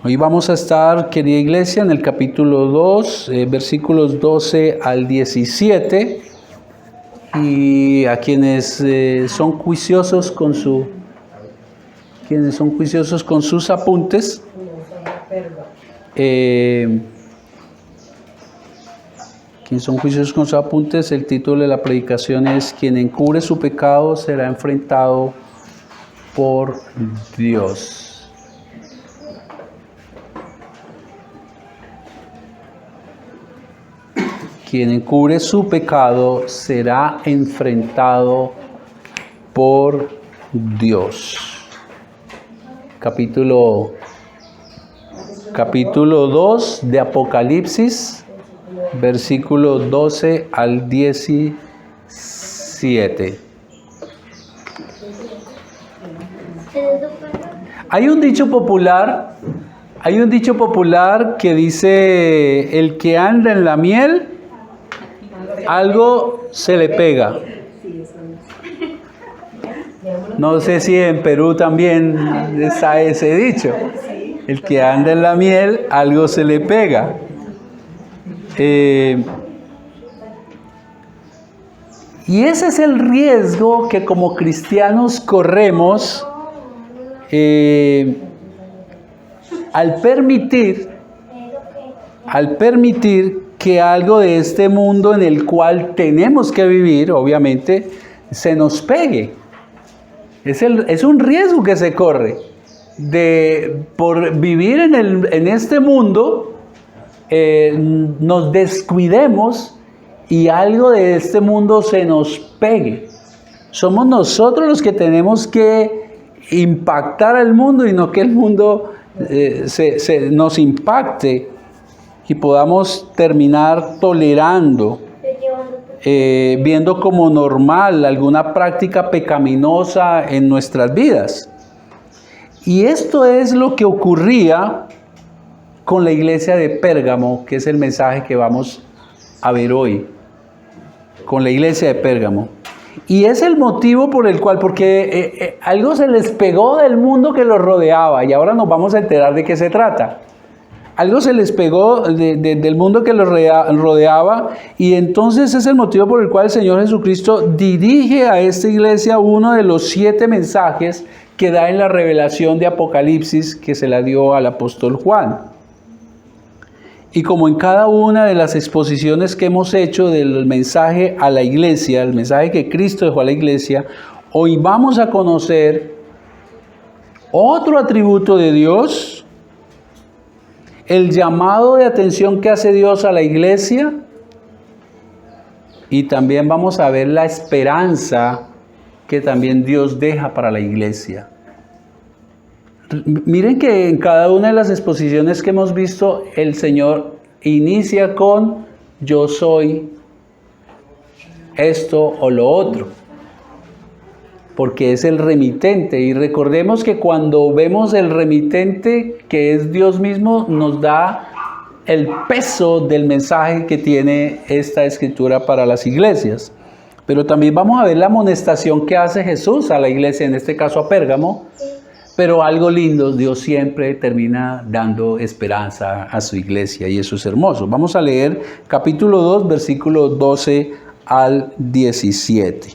Hoy vamos a estar, querida iglesia, en el capítulo 2, versículos 12 al 17. Y a quienes son juiciosos con sus apuntes, el título de la predicación es: quien encubre su pecado será enfrentado por Dios. Quien encubre su pecado será enfrentado por Dios. Capítulo 2 de Apocalipsis, versículos 12 al 17. Hay un dicho popular que dice: el que anda en la miel, algo se le pega. No sé si en Perú también está ese dicho. El que anda en la miel, algo se le pega. Y ese es el riesgo que como cristianos corremos al permitir que algo de este mundo en el cual tenemos que vivir, obviamente, se nos pegue. Es un riesgo que se corre por vivir en este mundo, nos descuidemos y algo de este mundo se nos pegue. Somos nosotros los que tenemos que impactar al mundo y no que el mundo nos impacte y podamos terminar tolerando, viendo como normal alguna práctica pecaminosa en nuestras vidas. Y esto es lo que ocurría con la iglesia de Pérgamo, que es el mensaje que vamos a ver hoy, con la iglesia de Pérgamo. Y es el motivo por el cual, porque algo se les pegó del mundo que los rodeaba, y ahora nos vamos a enterar de qué se trata. Algo se les pegó del mundo que los rodeaba, y entonces es el motivo por el cual el Señor Jesucristo dirige a esta iglesia uno de los 7 mensajes que da en la revelación de Apocalipsis que se la dio al apóstol Juan. Y como en cada una de las exposiciones que hemos hecho del mensaje a la iglesia, el mensaje que Cristo dejó a la iglesia, hoy vamos a conocer otro atributo de Dios, el llamado de atención que hace Dios a la iglesia, y también vamos a ver la esperanza que también Dios deja para la iglesia. Miren que en cada una de las exposiciones que hemos visto, el Señor inicia con: yo soy esto o lo otro, porque es el remitente. Y recordemos que cuando vemos el remitente, que es Dios mismo, nos da el peso del mensaje que tiene esta escritura para las iglesias. Pero también vamos a ver la amonestación que hace Jesús a la iglesia, en este caso a Pérgamo. Pero algo lindo, Dios siempre termina dando esperanza a su iglesia, y eso es hermoso. Vamos a leer capítulo 2, versículos 12 al 17.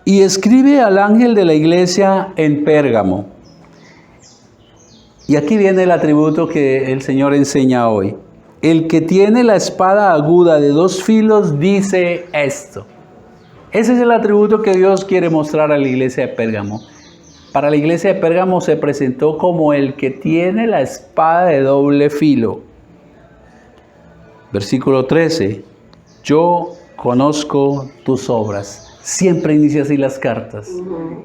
Y escribe al ángel de la iglesia en Pérgamo. Y aquí viene el atributo que el Señor enseña hoy. El que tiene la espada aguda de 2 filos dice esto. Ese es el atributo que Dios quiere mostrar a la iglesia de Pérgamo. Para la iglesia de Pérgamo se presentó como el que tiene la espada de doble filo. Versículo 13. Yo conozco tus obras. Siempre inicia así las cartas.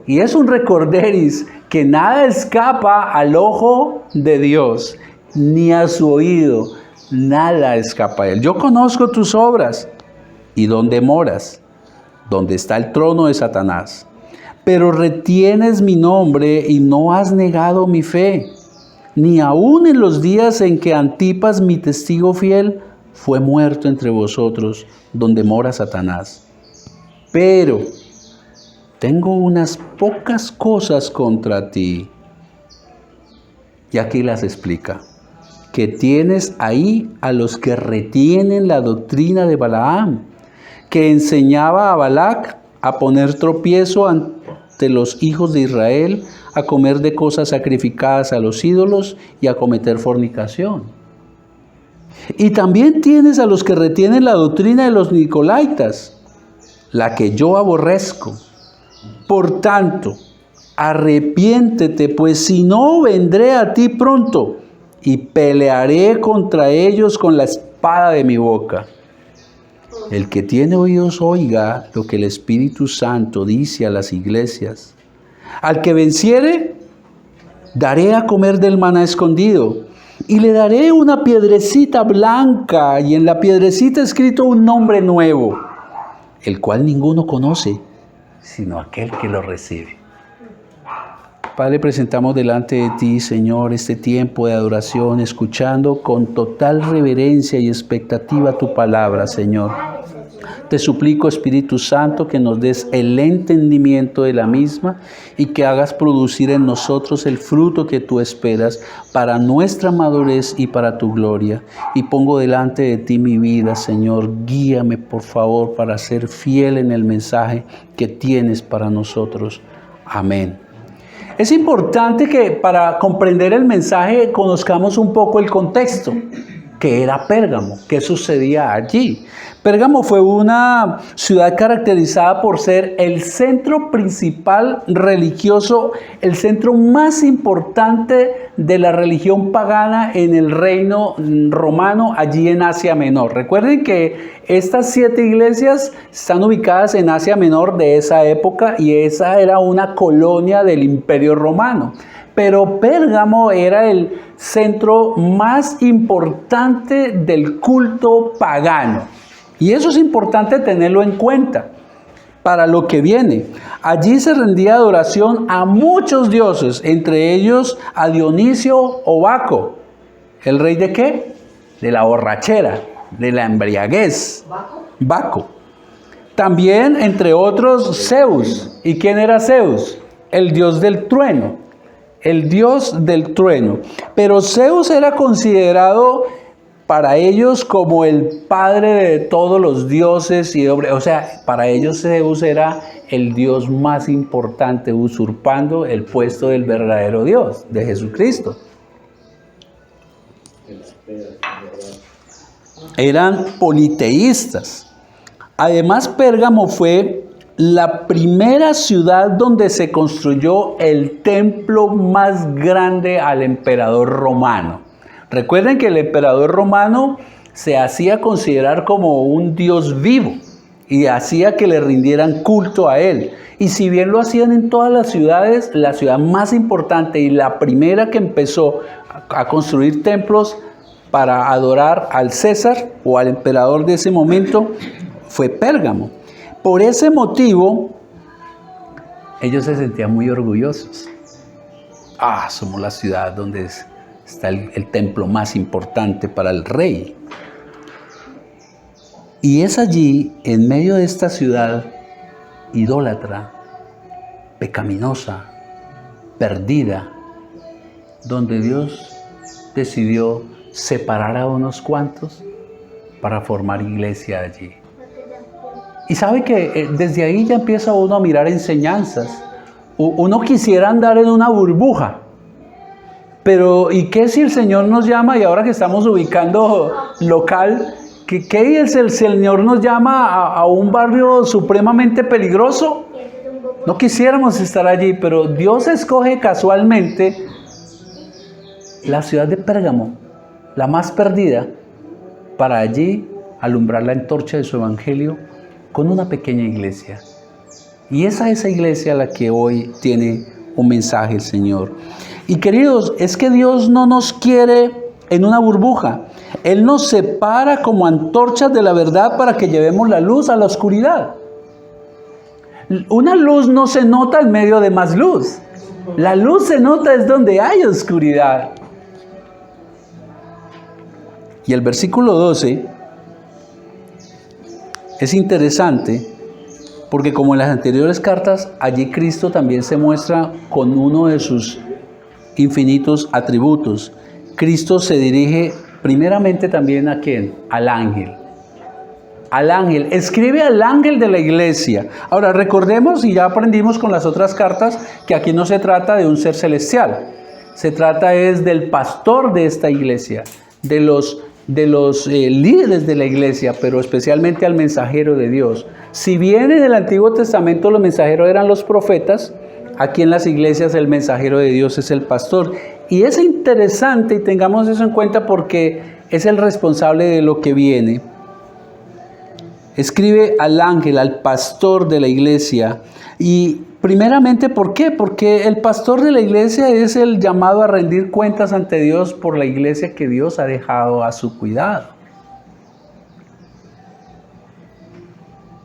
Y es un recorderis que nada escapa al ojo de Dios, ni a su oído. Nada escapa a él. Yo conozco tus obras y dónde moras, donde está el trono de Satanás. Pero retienes mi nombre y no has negado mi fe, ni aun en los días en que Antipas, mi testigo fiel, fue muerto entre vosotros, donde mora Satanás. Pero tengo unas pocas cosas contra ti. Y aquí las explica. Que tienes ahí a los que retienen la doctrina de Balaam, que enseñaba a Balac a poner tropiezo ante los hijos de Israel, a comer de cosas sacrificadas a los ídolos y a cometer fornicación. Y también tienes a los que retienen la doctrina de los nicolaitas, la que yo aborrezco. Por tanto, arrepiéntete, pues si no, vendré a ti pronto y pelearé contra ellos con la espada de mi boca. El que tiene oídos oiga lo que el Espíritu Santo dice a las iglesias. Al que venciere, daré a comer del maná escondido, y le daré una piedrecita blanca, y en la piedrecita escrito un nombre nuevo, el cual ninguno conoce, sino aquel que lo recibe. Padre, presentamos delante de ti, Señor, este tiempo de adoración, escuchando con total reverencia y expectativa tu palabra, Señor. Te suplico, Espíritu Santo, que nos des el entendimiento de la misma y que hagas producir en nosotros el fruto que tú esperas para nuestra madurez y para tu gloria. Y pongo delante de ti mi vida, Señor. Guíame, por favor, para ser fiel en el mensaje que tienes para nosotros. Amén. Es importante que para comprender el mensaje conozcamos un poco el contexto. ¿Qué era Pérgamo? ¿Qué sucedía allí? Pérgamo fue una ciudad caracterizada por ser el centro principal religioso, el centro más importante de la religión pagana en el reino romano, allí en Asia Menor. Recuerden que estas 7 iglesias están ubicadas en Asia Menor de esa época y esa era una colonia del Imperio Romano. Pero Pérgamo era el centro más importante del culto pagano. Y eso es importante tenerlo en cuenta para lo que viene. Allí se rendía adoración a muchos dioses, entre ellos a Dionisio o Baco. ¿El rey de qué? De la borrachera, de la embriaguez. Baco. También, entre otros, Zeus. ¿Y quién era Zeus? El dios del trueno. El dios del trueno. Pero Zeus era considerado para ellos como el padre de todos los dioses y hombres. O sea, para ellos Zeus era el dios más importante, usurpando el puesto del verdadero Dios, de Jesucristo. Eran politeístas. Además, Pérgamo fue la primera ciudad donde se construyó el templo más grande al emperador romano. Recuerden que el emperador romano se hacía considerar como un dios vivo y hacía que le rindieran culto a él. Y si bien lo hacían en todas las ciudades, la ciudad más importante y la primera que empezó a construir templos para adorar al César o al emperador de ese momento fue Pérgamo. Por ese motivo, ellos se sentían muy orgullosos. Somos la ciudad donde está el templo más importante para el rey. Y es allí, en medio de esta ciudad idólatra, pecaminosa, perdida, donde Dios decidió separar a unos cuantos para formar iglesia allí. Y sabe que desde ahí ya empieza uno a mirar enseñanzas. Uno quisiera andar en una burbuja. Pero, ¿y qué si el Señor nos llama? Y ahora que estamos ubicando local, ¿qué si el Señor nos llama a un barrio supremamente peligroso? No quisiéramos estar allí, pero Dios escoge casualmente la ciudad de Pérgamo, la más perdida, para allí alumbrar la antorcha de su evangelio con una pequeña iglesia. Y es a esa iglesia a la que hoy tiene un mensaje el Señor. Y queridos, es que Dios no nos quiere en una burbuja. Él nos separa como antorchas de la verdad para que llevemos la luz a la oscuridad. Una luz no se nota en medio de más luz. La luz se nota es donde hay oscuridad. Y el versículo 12 es interesante Porque como en las anteriores cartas, allí Cristo también se muestra con uno de sus infinitos atributos. Cristo se dirige primeramente también ¿a quién? Al ángel. Al ángel, escribe al ángel de la iglesia. Ahora recordemos, y ya aprendimos con las otras cartas, que aquí no se trata de un ser celestial. Se trata es del pastor de esta iglesia, de los líderes de la iglesia, pero especialmente al mensajero de Dios. Si bien en el Antiguo Testamento los mensajeros eran los profetas, aquí en las iglesias el mensajero de Dios es el pastor. Y es interesante, y tengamos eso en cuenta porque es el responsable de lo que viene. Escribe al ángel, al pastor de la iglesia. Y primeramente, ¿por qué? Porque el pastor de la iglesia es el llamado a rendir cuentas ante Dios por la iglesia que Dios ha dejado a su cuidado.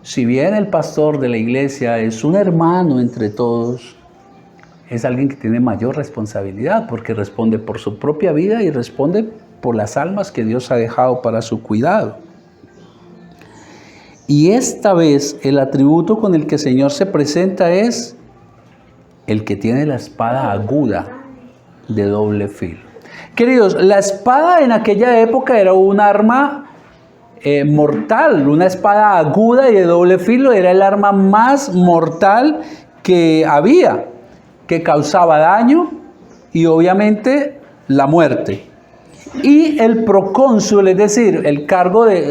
Si bien el pastor de la iglesia es un hermano entre todos, es alguien que tiene mayor responsabilidad porque responde por su propia vida y responde por las almas que Dios ha dejado para su cuidado. Y esta vez el atributo con el que el Señor se presenta es el que tiene la espada aguda de doble filo. Queridos, la espada en aquella época era un arma mortal, una espada aguda y de doble filo, era el arma más mortal que había, que causaba daño y obviamente la muerte. Y el procónsul, es decir,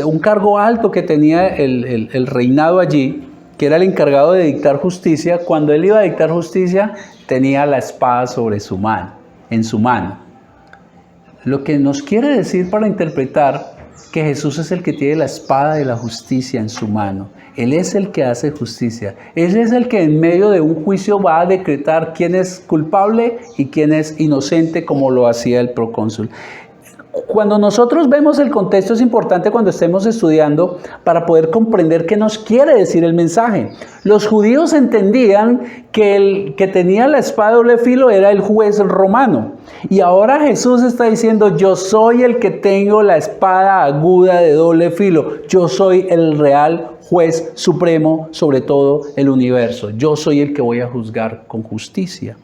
un cargo alto que tenía el reinado allí, que era el encargado de dictar justicia, cuando él iba a dictar justicia, tenía la espada en su mano. Lo que nos quiere decir para interpretar que Jesús es el que tiene la espada de la justicia en su mano. Él es el que hace justicia. Él es el que en medio de un juicio va a decretar quién es culpable y quién es inocente, como lo hacía el procónsul. Cuando nosotros vemos el contexto es importante cuando estemos estudiando para poder comprender qué nos quiere decir el mensaje. Los judíos entendían que el que tenía la espada de doble filo era el juez romano. Y ahora Jesús está diciendo, yo soy el que tengo la espada aguda de doble filo. Yo soy el real juez supremo sobre todo el universo. Yo soy el que voy a juzgar con justicia.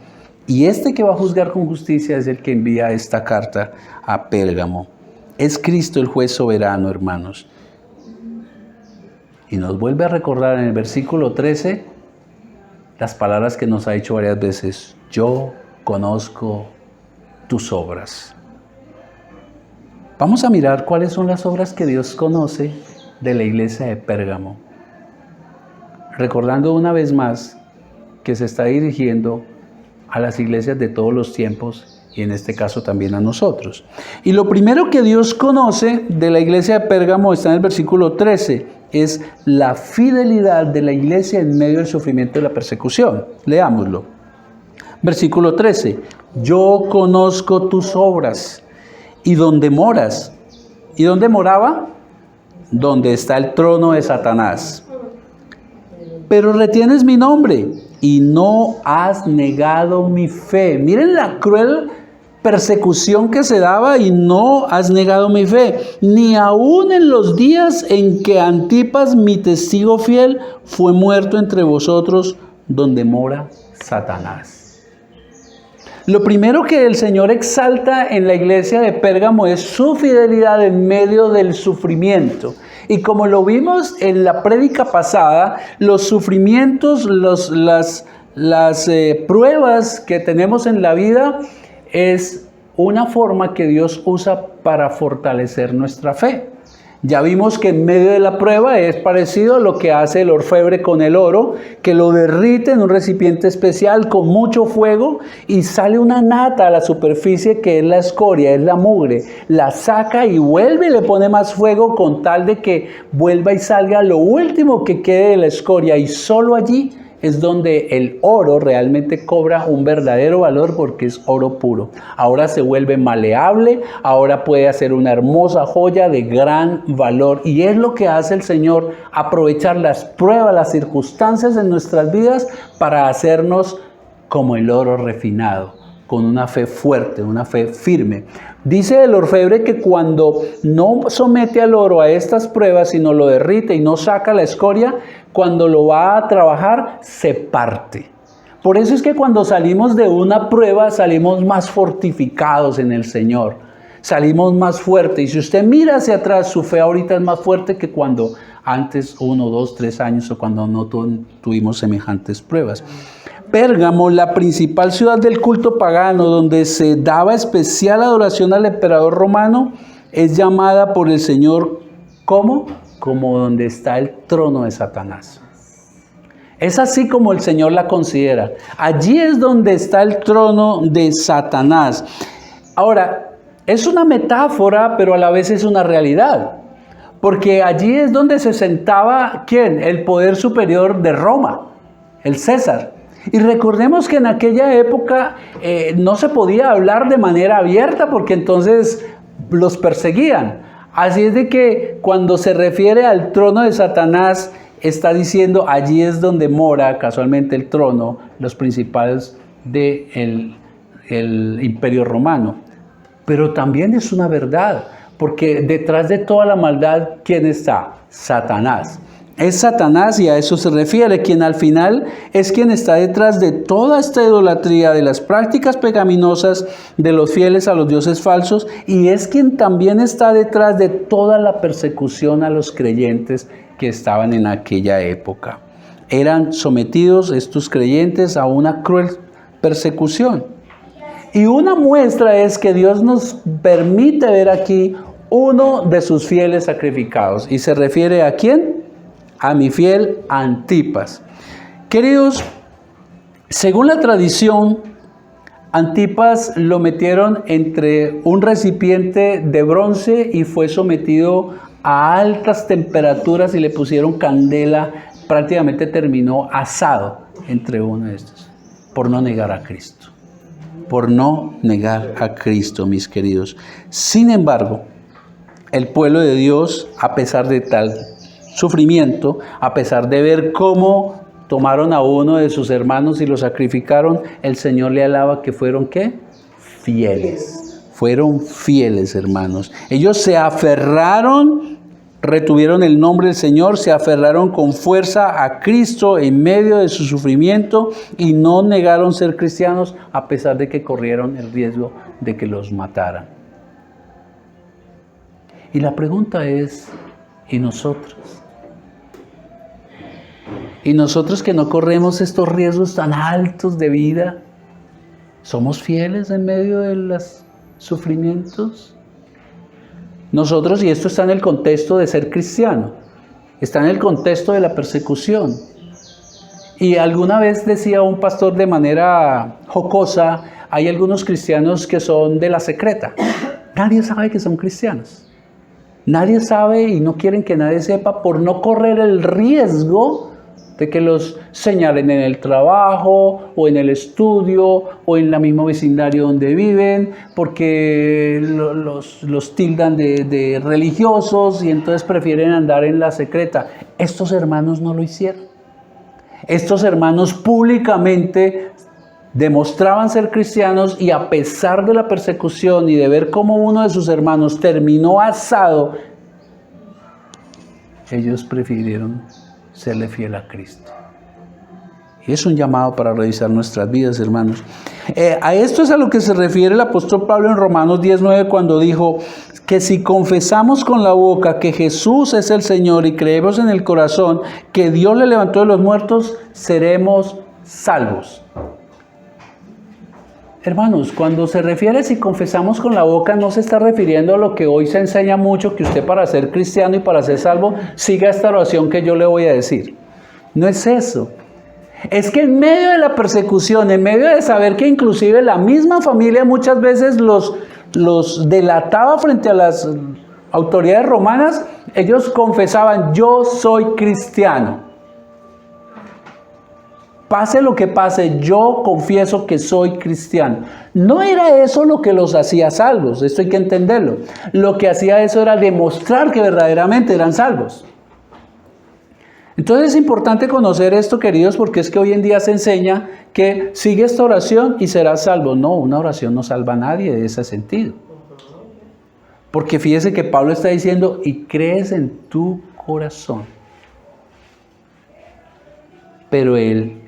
Y este que va a juzgar con justicia es el que envía esta carta a Pérgamo. Es Cristo el juez soberano, hermanos. Y nos vuelve a recordar en el versículo 13 las palabras que nos ha dicho varias veces. Yo conozco tus obras. Vamos a mirar cuáles son las obras que Dios conoce de la iglesia de Pérgamo. Recordando una vez más que se está dirigiendo a las iglesias de todos los tiempos y en este caso también a nosotros. Y lo primero que Dios conoce de la iglesia de Pérgamo está en el versículo 13, es la fidelidad de la iglesia en medio del sufrimiento y la persecución. Leámoslo. Versículo 13, yo conozco tus obras y dónde moras. ¿Y dónde moraba? Donde está el trono de Satanás. Pero retienes mi nombre y no has negado mi fe. Miren la cruel persecución que se daba y no has negado mi fe. Ni aun en los días en que Antipas, mi testigo fiel, fue muerto entre vosotros, donde mora Satanás. Lo primero que el Señor exalta en la iglesia de Pérgamo es su fidelidad en medio del sufrimiento. Y como lo vimos en la prédica pasada, los sufrimientos, las pruebas que tenemos en la vida es una forma que Dios usa para fortalecer nuestra fe. Ya vimos que en medio de la prueba es parecido a lo que hace el orfebre con el oro, que lo derrite en un recipiente especial con mucho fuego y sale una nata a la superficie que es la escoria, es la mugre. La saca y vuelve y le pone más fuego con tal de que vuelva y salga lo último que quede de la escoria. Y solo allí es donde el oro realmente cobra un verdadero valor porque es oro puro. Ahora se vuelve maleable, ahora puede hacer una hermosa joya de gran valor. Y es lo que hace el Señor, aprovechar las pruebas, las circunstancias en nuestras vidas para hacernos como el oro refinado, con una fe fuerte, una fe firme. Dice el orfebre que cuando no somete al oro a estas pruebas, sino lo derrite y no saca la escoria, cuando lo va a trabajar, se parte. Por eso es que cuando salimos de una prueba, salimos más fortificados en el Señor. Salimos más fuertes. Y si usted mira hacia atrás, su fe ahorita es más fuerte que cuando antes, 1, 2, 3 años, o cuando no tuvimos semejantes pruebas. Pérgamo, la principal ciudad del culto pagano, donde se daba especial adoración al emperador romano, es llamada por el Señor, ¿cómo? Como donde está el trono de Satanás. Es así como el Señor la considera. Allí es donde está el trono de Satanás. Ahora, es una metáfora, pero a la vez es una realidad. Porque allí es donde se sentaba, ¿quién? El poder superior de Roma, el César. Y recordemos que en aquella época no se podía hablar de manera abierta porque entonces los perseguían. Así es de que cuando se refiere al trono de Satanás, está diciendo allí es donde mora casualmente el trono, los principales del imperio romano. Pero también es una verdad, porque detrás de toda la maldad, ¿quién está? Satanás. Es Satanás, y a eso se refiere, quien al final es quien está detrás de toda esta idolatría, de las prácticas pecaminosas de los fieles a los dioses falsos, y es quien también está detrás de toda la persecución a los creyentes que estaban en aquella época. Eran sometidos estos creyentes a una cruel persecución. Y una muestra es que Dios nos permite ver aquí uno de sus fieles sacrificados. ¿Y se refiere a quién? A mi fiel Antipas. Queridos, según la tradición, Antipas lo metieron entre un recipiente de bronce y fue sometido a altas temperaturas y le pusieron candela. Prácticamente terminó asado entre uno de estos, por no negar a Cristo. Por no negar a Cristo, mis queridos. Sin embargo, el pueblo de Dios, a pesar de tal sufrimiento, a pesar de ver cómo tomaron a uno de sus hermanos y lo sacrificaron, el Señor le alaba que fueron, ¿qué? Fieles. Fueron fieles, hermanos. Ellos se aferraron, retuvieron el nombre del Señor, se aferraron con fuerza a Cristo en medio de su sufrimiento y no negaron ser cristianos a pesar de que corrieron el riesgo de que los mataran. Y la pregunta es, ¿y nosotros? ¿Y nosotros que no corremos estos riesgos tan altos de vida? ¿Somos fieles en medio de los sufrimientos? Nosotros, y esto está en el contexto de ser cristiano, está en el contexto de la persecución. Y alguna vez decía un pastor de manera jocosa, hay algunos cristianos que son de la secreta. Nadie sabe que son cristianos. Nadie sabe y no quieren que nadie sepa por no correr el riesgo de que los señalen en el trabajo o en el estudio o en la misma vecindario donde viven, porque los tildan de religiosos y entonces prefieren andar en la secreta. Estos hermanos no lo hicieron. Estos hermanos públicamente demostraban ser cristianos y a pesar de la persecución y de ver cómo uno de sus hermanos terminó asado, ellos prefirieron serle fiel a Cristo. Y es un llamado para revisar nuestras vidas, hermanos. A esto es a lo que se refiere el apóstol Pablo en Romanos 10:9 cuando dijo que si confesamos con la boca que Jesús es el Señor y creemos en el corazón que Dios le levantó de los muertos, seremos salvos. Hermanos, cuando se refiere si confesamos con la boca, no se está refiriendo a lo que hoy se enseña mucho, que usted para ser cristiano y para ser salvo, siga esta oración que yo le voy a decir. No es eso. Es que en medio de la persecución, en medio de saber que inclusive la misma familia muchas veces los delataba frente a las autoridades romanas, ellos confesaban, yo soy cristiano. Pase lo que pase, yo confieso que soy cristiano. No era eso lo que los hacía salvos, esto hay que entenderlo. Lo que hacía eso era demostrar que verdaderamente eran salvos. Entonces es importante conocer esto, queridos, porque es que hoy en día se enseña que sigue esta oración y serás salvo. No, una oración no salva a nadie de ese sentido. Porque fíjese que Pablo está diciendo, y crees en tu corazón. Pero el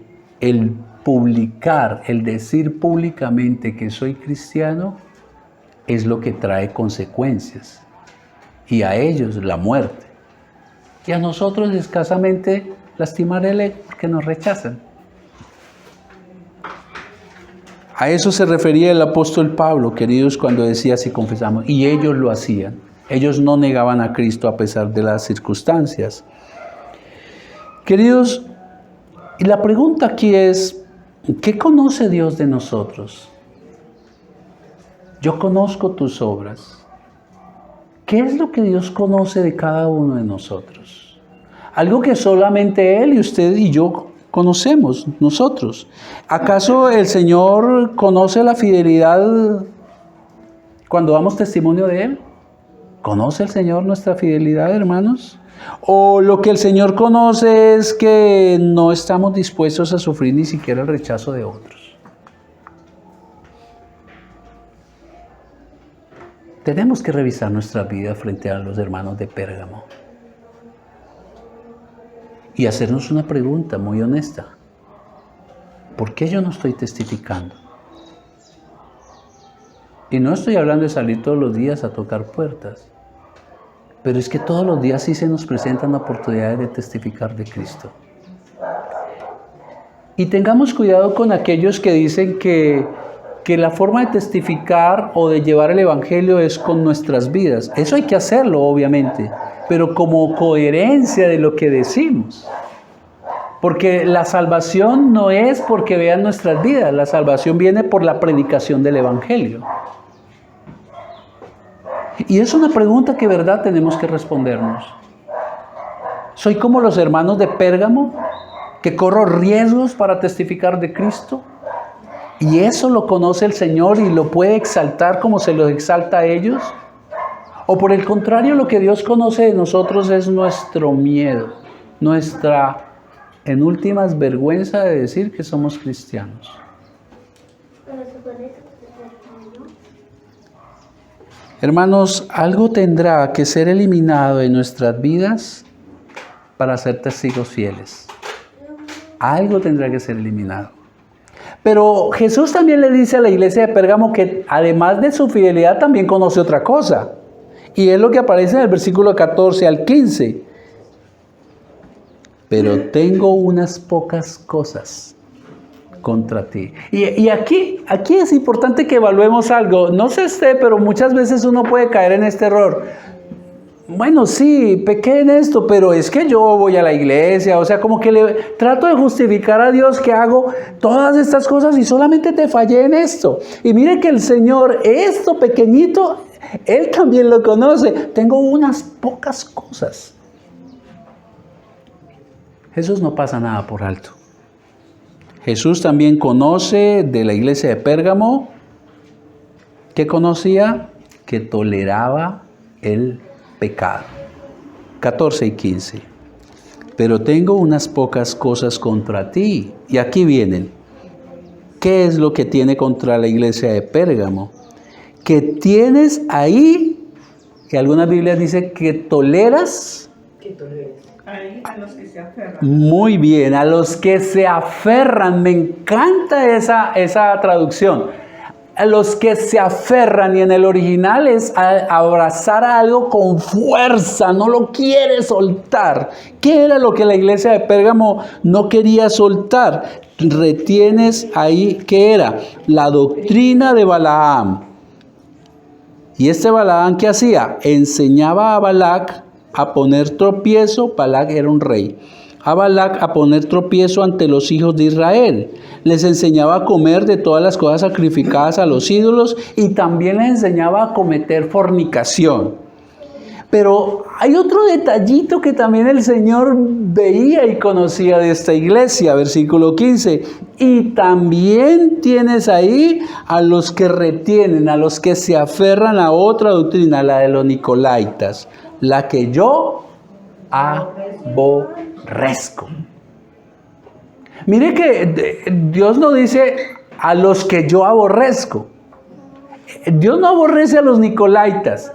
publicar, el decir públicamente que soy cristiano, es lo que trae consecuencias. Y a ellos la muerte. Y a nosotros escasamente lastimar el ego porque nos rechazan. A eso se refería el apóstol Pablo, queridos, cuando decía si confesamos. Y ellos lo hacían. Ellos no negaban a Cristo a pesar de las circunstancias. Queridos, y la pregunta aquí es, ¿qué conoce Dios de nosotros? Yo conozco tus obras. ¿Qué es lo que Dios conoce de cada uno de nosotros? Algo que solamente Él y usted y yo conocemos, nosotros. ¿Acaso el Señor conoce la fidelidad cuando damos testimonio de Él? ¿Conoce el Señor nuestra fidelidad, hermanos? ¿O lo que el Señor conoce es que no estamos dispuestos a sufrir ni siquiera el rechazo de otros? Tenemos que revisar nuestra vida frente a los hermanos de Pérgamo y hacernos una pregunta muy honesta. ¿Por qué yo no estoy testificando? Y no estoy hablando de salir todos los días a tocar puertas, pero es que todos los días sí se nos presentan oportunidades de testificar de Cristo. Y tengamos cuidado con aquellos que dicen que la forma de testificar o de llevar el Evangelio es con nuestras vidas. Eso hay que hacerlo, obviamente, pero como coherencia de lo que decimos. Porque la salvación no es porque vean nuestras vidas, la salvación viene por la predicación del Evangelio. Y es una pregunta que, verdad, tenemos que respondernos. ¿Soy como los hermanos de Pérgamo, que corro riesgos para testificar de Cristo? ¿Y eso lo conoce el Señor y lo puede exaltar como se lo exalta a ellos? ¿O por el contrario, lo que Dios conoce de nosotros es nuestro miedo, nuestra, en últimas, vergüenza de decir que somos cristianos? Hermanos, algo tendrá que ser eliminado de nuestras vidas para ser testigos fieles. Algo tendrá que ser eliminado. Pero Jesús también le dice a la iglesia de Pérgamo que además de su fidelidad también conoce otra cosa. Y es lo que aparece en el versículo 14 al 15. Pero tengo unas pocas cosas contra ti. Y aquí es importante que evaluemos algo. No sé usted, pero muchas veces uno puede caer en este error. Bueno, sí, pequé en esto, pero es que yo voy a la iglesia, o sea, como que le trato de justificar a Dios que hago todas estas cosas y solamente te fallé en esto. Y mire que el Señor, esto pequeñito, Él también lo conoce. Tengo unas pocas cosas. Jesús no pasa nada por alto. Jesús también conoce de la iglesia de Pérgamo. ¿Qué conocía? Que toleraba el pecado. 14 y 15. Pero tengo unas pocas cosas contra ti. Y aquí vienen. ¿Qué es lo que tiene contra la iglesia de Pérgamo? Que tienes ahí, que algunas Biblias dicen que toleras. Ahí, a los que se aferran. Muy bien, a los que se aferran. Me encanta esa traducción. A los que se aferran, y en el original es abrazar a algo con fuerza, no lo quiere soltar. ¿Qué era lo que la iglesia de Pérgamo no quería soltar? Retienes ahí, ¿qué era? La doctrina de Balaam. ¿Y este Balaam qué hacía? Enseñaba a Balac a poner tropiezo. Balac era un rey. A Balac a poner tropiezo ante los hijos de Israel. Les enseñaba a comer de todas las cosas sacrificadas a los ídolos y también les enseñaba a cometer fornicación. Pero hay otro detallito que también el Señor veía y conocía de esta iglesia, versículo 15. Y también tienes ahí a los que retienen, a los que se aferran a otra doctrina, la de los nicolaitas, la que yo aborrezco. aborrezco. Mire que Dios no dice a los que yo aborrezco. Dios no aborrece a los nicolaitas.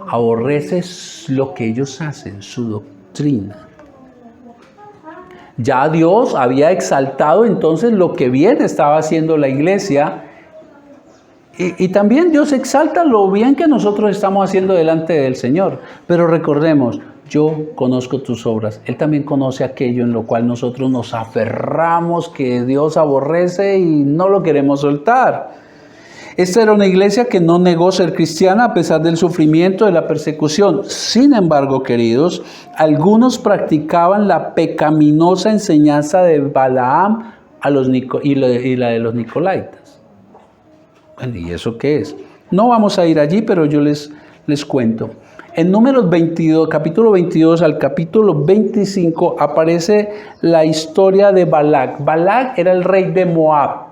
Aborrece lo que ellos hacen, su doctrina. Ya Dios había exaltado entonces lo que bien estaba haciendo la iglesia. Y también Dios exalta lo bien que nosotros estamos haciendo delante del Señor. Pero recordemos, yo conozco tus obras. Él también conoce aquello en lo cual nosotros nos aferramos, que Dios aborrece y no lo queremos soltar. Esta era una iglesia que no negó ser cristiana a pesar del sufrimiento, de la persecución. Sin embargo, queridos, algunos practicaban la pecaminosa enseñanza de Balaam y la de los nicolaitas. Bueno, ¿y eso qué es? No vamos a ir allí, pero yo les cuento. En Números 22, capítulo 22 al capítulo 25 aparece la historia de Balac. Balac era el rey de Moab.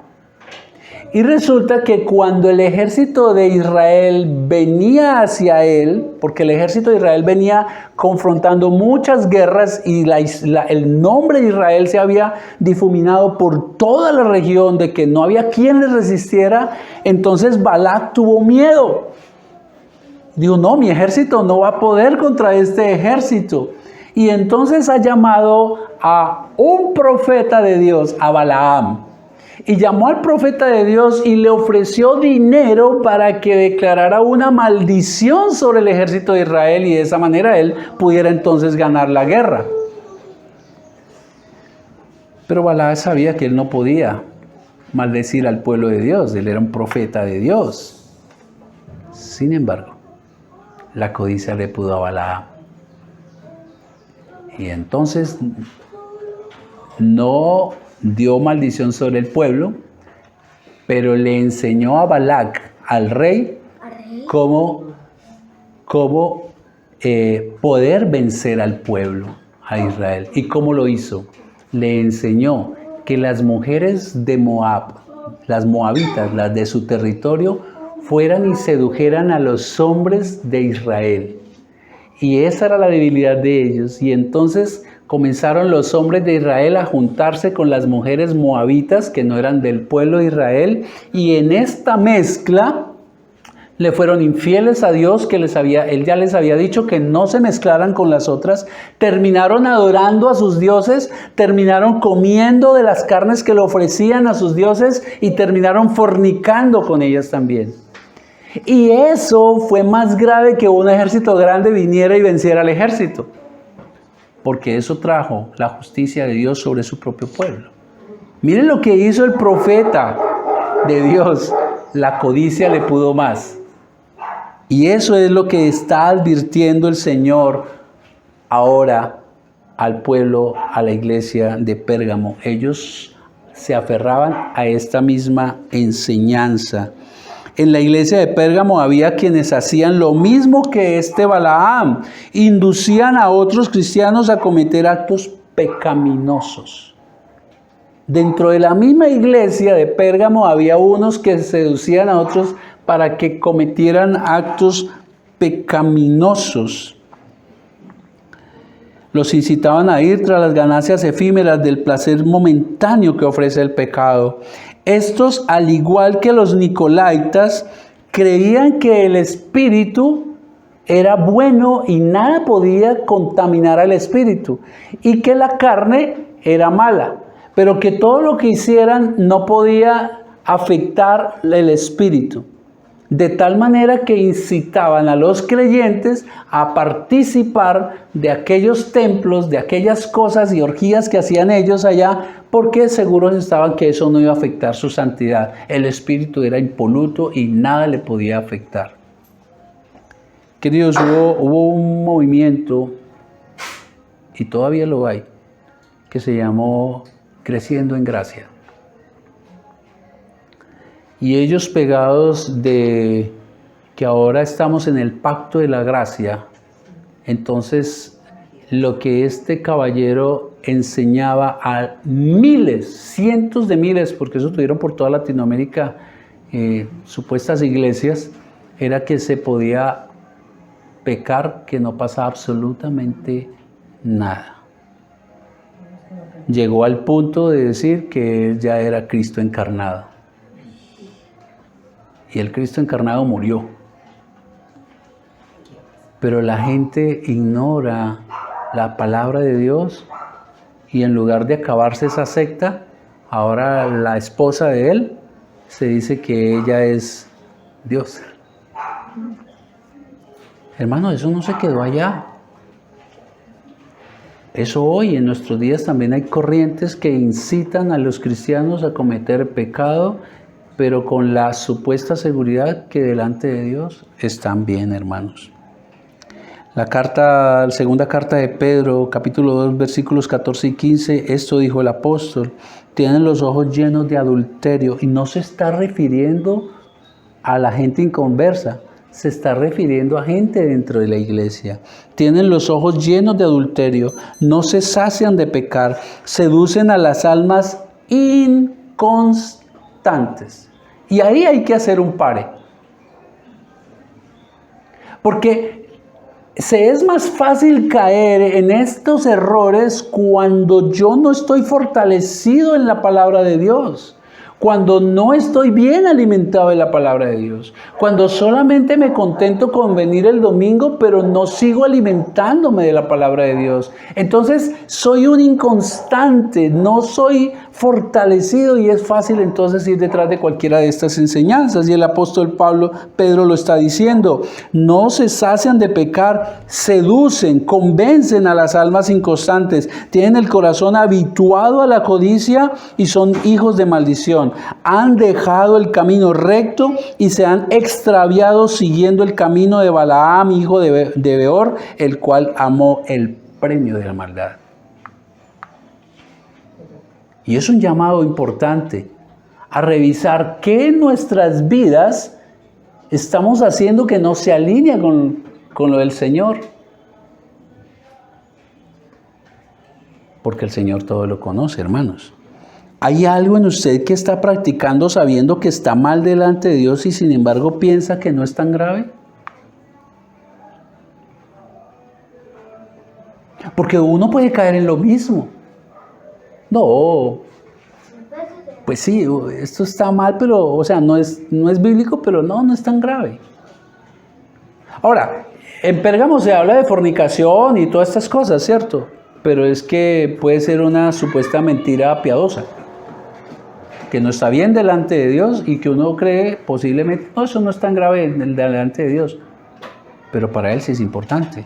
Y resulta que cuando el ejército de Israel venía hacia él, porque el ejército de Israel venía confrontando muchas guerras y el nombre de Israel se había difuminado por toda la región de que no había quien les resistiera, entonces Balac tuvo miedo. Dijo, no, mi ejército no va a poder contra este ejército. Y entonces ha llamado a un profeta de Dios, a Balaam. Y llamó al profeta de Dios y le ofreció dinero para que declarara una maldición sobre el ejército de Israel y de esa manera él pudiera entonces ganar la guerra. Pero Balaam sabía que él no podía maldecir al pueblo de Dios, él era un profeta de Dios. Sin embargo, la codicia le pudo a Balaam. Y entonces no dio maldición sobre el pueblo, pero le enseñó a Balac, al rey, cómo poder vencer al pueblo, a Israel. ¿Y cómo lo hizo? Le enseñó que las mujeres de Moab, las moabitas, las de su territorio, fueran y sedujeran a los hombres de Israel. Y esa era la debilidad de ellos. Y entonces comenzaron los hombres de Israel a juntarse con las mujeres moabitas que no eran del pueblo de Israel. Y en esta mezcla le fueron infieles a Dios, que él ya les había dicho que no se mezclaran con las otras. Terminaron adorando a sus dioses, terminaron comiendo de las carnes que le ofrecían a sus dioses y terminaron fornicando con ellas también. Y eso fue más grave que un ejército grande viniera y venciera al ejército, porque eso trajo la justicia de Dios sobre su propio pueblo. Miren lo que hizo el profeta de Dios, la codicia le pudo más. Y eso es lo que está advirtiendo el Señor ahora al pueblo, a la iglesia de Pérgamo. Ellos se aferraban a esta misma enseñanza. En la iglesia de Pérgamo había quienes hacían lo mismo que este Balaam, inducían a otros cristianos a cometer actos pecaminosos. Dentro de la misma iglesia de Pérgamo había unos que seducían a otros para que cometieran actos pecaminosos. Los incitaban a ir tras las ganancias efímeras del placer momentáneo que ofrece el pecado. Estos, al igual que los nicolaitas, creían que el espíritu era bueno y nada podía contaminar al espíritu, y que la carne era mala, pero que todo lo que hicieran no podía afectar el espíritu. De tal manera que incitaban a los creyentes a participar de aquellos templos, de aquellas cosas y orgías que hacían ellos allá, porque seguros estaban que eso no iba a afectar su santidad. El espíritu era impoluto y nada le podía afectar. Queridos, hubo un movimiento, y todavía lo hay, que se llamó Creciendo en Gracia. Y ellos, pegados de que ahora estamos en el pacto de la gracia, entonces lo que este caballero enseñaba a miles, cientos de miles, porque eso tuvieron por toda Latinoamérica supuestas iglesias, era que se podía pecar, que no pasaba absolutamente nada. llegó al punto de decir que él ya era Cristo encarnado. Y el Cristo encarnado murió. Pero la gente ignora la palabra de Dios y en lugar de acabarse esa secta, ahora la esposa de él se dice que ella es Dios. Hermano, eso no se quedó allá. Eso hoy, en nuestros días, también hay corrientes que incitan a los cristianos a cometer pecado, pero con la supuesta seguridad que delante de Dios están bien, hermanos. La segunda carta de Pedro, capítulo 2, versículos 14 y 15, esto dijo el apóstol: tienen los ojos llenos de adulterio, y no se está refiriendo a la gente inconversa, se está refiriendo a gente dentro de la iglesia. Tienen los ojos llenos de adulterio, no se sacian de pecar, seducen a las almas inconstantes. Y ahí hay que hacer un pare. Porque se es más fácil caer en estos errores cuando yo no estoy fortalecido en la palabra de Dios. Cuando no estoy bien alimentado de la palabra de Dios, cuando solamente me contento con venir el domingo, pero no sigo alimentándome de la palabra de Dios. Entonces soy un inconstante, no soy fortalecido y es fácil entonces ir detrás de cualquiera de estas enseñanzas. Y el apóstol Pedro lo está diciendo: no se sacian de pecar, seducen, convencen a las almas inconstantes, tienen el corazón habituado a la codicia y son hijos de maldición. Han dejado el camino recto y se han extraviado siguiendo el camino de Balaam, hijo de Beor, el cual amó el premio de la maldad. Y es un llamado importante a revisar qué en nuestras vidas estamos haciendo que no se alinea con lo del Señor. Porque el Señor todo lo conoce, hermanos. ¿Hay algo en usted que está practicando sabiendo que está mal delante de Dios y sin embargo piensa que no es tan grave? Porque uno puede caer en lo mismo. No, pues sí, esto está mal, pero, o sea, no es bíblico, pero no es tan grave. Ahora, en Pérgamo se habla de fornicación y todas estas cosas, ¿cierto? Pero es que puede ser una supuesta mentira piadosa, que no está bien delante de Dios y que uno cree posiblemente, no, eso no es tan grave delante de Dios, pero para Él sí es importante.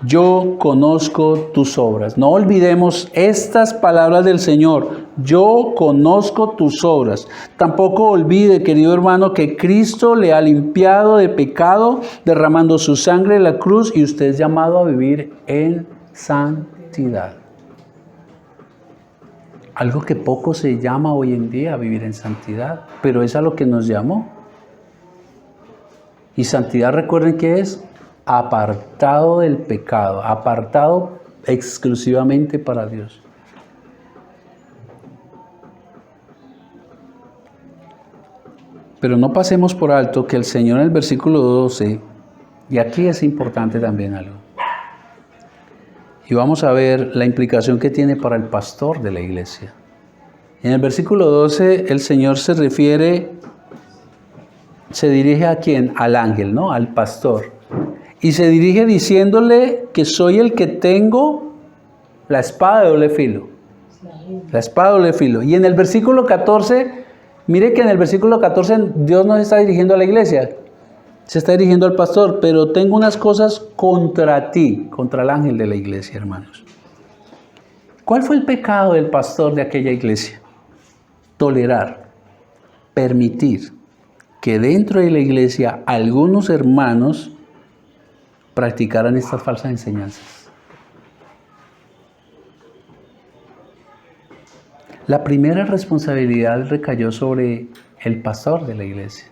Yo conozco tus obras. No olvidemos estas palabras del Señor. Yo conozco tus obras. Tampoco olvide, querido hermano, que Cristo le ha limpiado de pecado, derramando su sangre en la cruz, y usted es llamado a vivir en santidad. Algo que poco se llama hoy en día vivir en santidad, pero es a lo que nos llamó. Y santidad, recuerden que es apartado del pecado, apartado exclusivamente para Dios. Pero no pasemos por alto que el Señor en el versículo 12, y aquí es importante también algo, y vamos a ver la implicación que tiene para el pastor de la iglesia. En el versículo 12 el Señor se dirige a ¿quién? Al ángel, ¿no? Al pastor. Y se dirige diciéndole que soy el que tengo la espada de doble filo. La espada de doble filo. Y en el versículo 14, mire que en el versículo 14 Dios no se está dirigiendo a la iglesia, se está dirigiendo al pastor. Pero tengo unas cosas contra ti, contra el ángel de la iglesia, hermanos. ¿Cuál fue el pecado del pastor de aquella iglesia? Tolerar, permitir que dentro de la iglesia algunos hermanos practicaran estas falsas enseñanzas. La primera responsabilidad recayó sobre el pastor de la iglesia.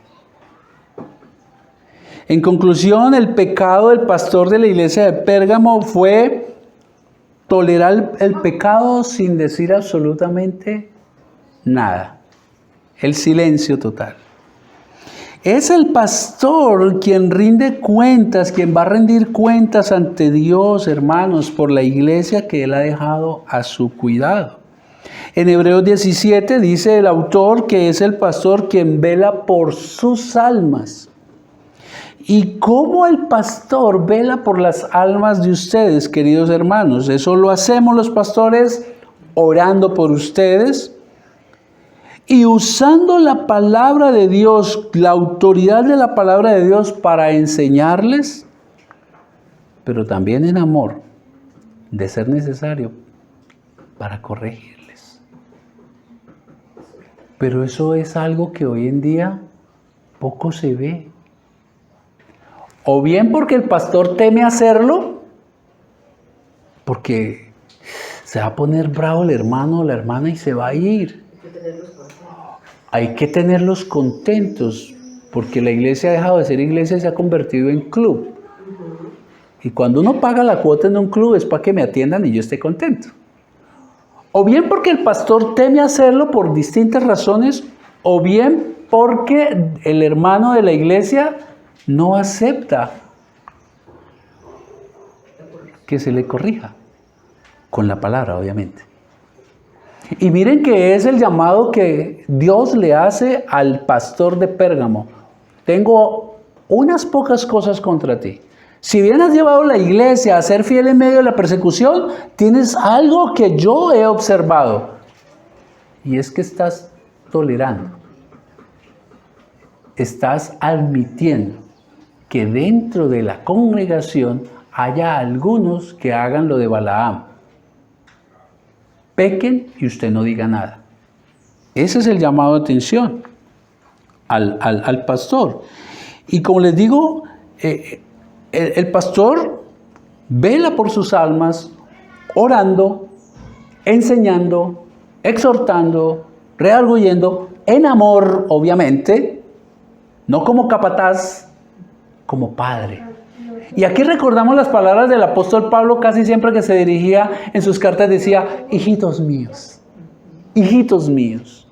En conclusión, el pecado del pastor de la iglesia de Pérgamo fue tolerar el pecado sin decir absolutamente nada. El silencio total. Es el pastor quien rinde cuentas, quien va a rendir cuentas ante Dios, hermanos, por la iglesia que Él ha dejado a su cuidado. En Hebreos 17 dice el autor que es el pastor quien vela por sus almas. ¿Y cómo el pastor vela por las almas de ustedes, queridos hermanos? Eso lo hacemos los pastores orando por ustedes y usando la palabra de Dios, la autoridad de la palabra de Dios para enseñarles, pero también en amor, de ser necesario, para corregirles. Pero eso es algo que hoy en día poco se ve. O bien porque el pastor teme hacerlo, porque se va a poner bravo el hermano o la hermana y se va a ir. Hay que tenerlos contentos, porque la iglesia ha dejado de ser iglesia y se ha convertido en club. Y cuando uno paga la cuota en un club es para que me atiendan y yo esté contento. O bien porque el pastor teme hacerlo por distintas razones, o bien porque el hermano de la iglesia no acepta que se le corrija, con la palabra, obviamente. Y miren que es el llamado que Dios le hace al pastor de Pérgamo. Tengo unas pocas cosas contra ti. Si bien has llevado la iglesia a ser fiel en medio de la persecución, tienes algo que yo he observado. Y es que estás tolerando. Estás admitiendo que dentro de la congregación haya algunos que hagan lo de Balaam. Pequen y usted no diga nada. Ese es el llamado de atención al pastor. Y como les digo, el pastor vela por sus almas, orando, enseñando, exhortando, redarguyendo, en amor, obviamente, no como capataz, como padre. Y aquí recordamos las palabras del apóstol Pablo casi siempre que se dirigía en sus cartas, decía, hijitos míos, hijitos míos.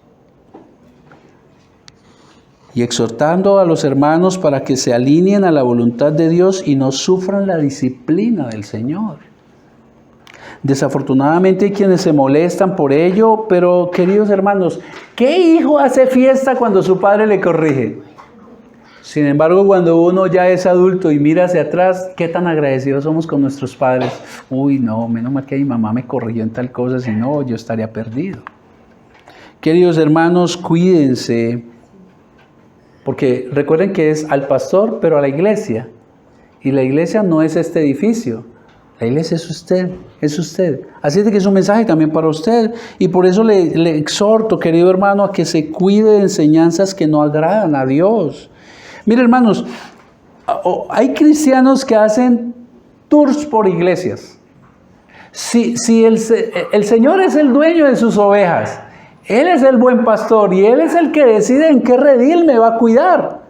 Y exhortando a los hermanos para que se alineen a la voluntad de Dios y no sufran la disciplina del Señor. Desafortunadamente hay quienes se molestan por ello, pero queridos hermanos, ¿qué hijo hace fiesta cuando su padre le corrige? Sin embargo, cuando uno ya es adulto y mira hacia atrás, ¿qué tan agradecidos somos con nuestros padres? Uy, no, menos mal que mi mamá me corrigió en tal cosa, si no, yo estaría perdido. Queridos hermanos, cuídense, porque recuerden que es al pastor, pero a la iglesia. Y la iglesia no es este edificio. La iglesia es usted, es usted. Así es de que es un mensaje también para usted. Y por eso le exhorto, querido hermano, a que se cuide de enseñanzas que no agradan a Dios. Mire, hermanos, hay cristianos que hacen tours por iglesias. Si el Señor es el dueño de sus ovejas, Él es el buen pastor y Él es el que decide en qué redil me va a cuidar.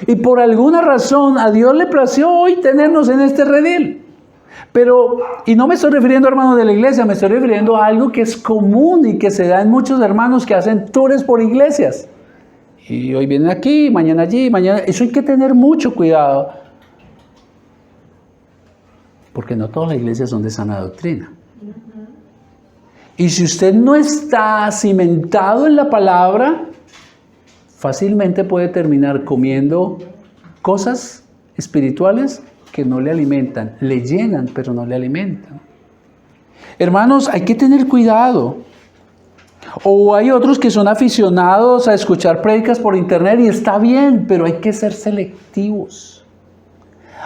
Y por alguna razón a Dios le plació hoy tenernos en este redil. Pero, y no me estoy refiriendo a hermanos de la iglesia, me estoy refiriendo a algo que es común y que se da en muchos hermanos que hacen tours por iglesias. Y hoy vienen aquí, mañana allí, mañana... Eso hay que tener mucho cuidado. Porque no todas las iglesias son de sana doctrina. Y si usted no está cimentado en la palabra, fácilmente puede terminar comiendo cosas espirituales que no le alimentan. Le llenan, pero no le alimentan. Hermanos, hay que tener cuidado. O hay otros que son aficionados a escuchar prédicas por internet y está bien, pero hay que ser selectivos.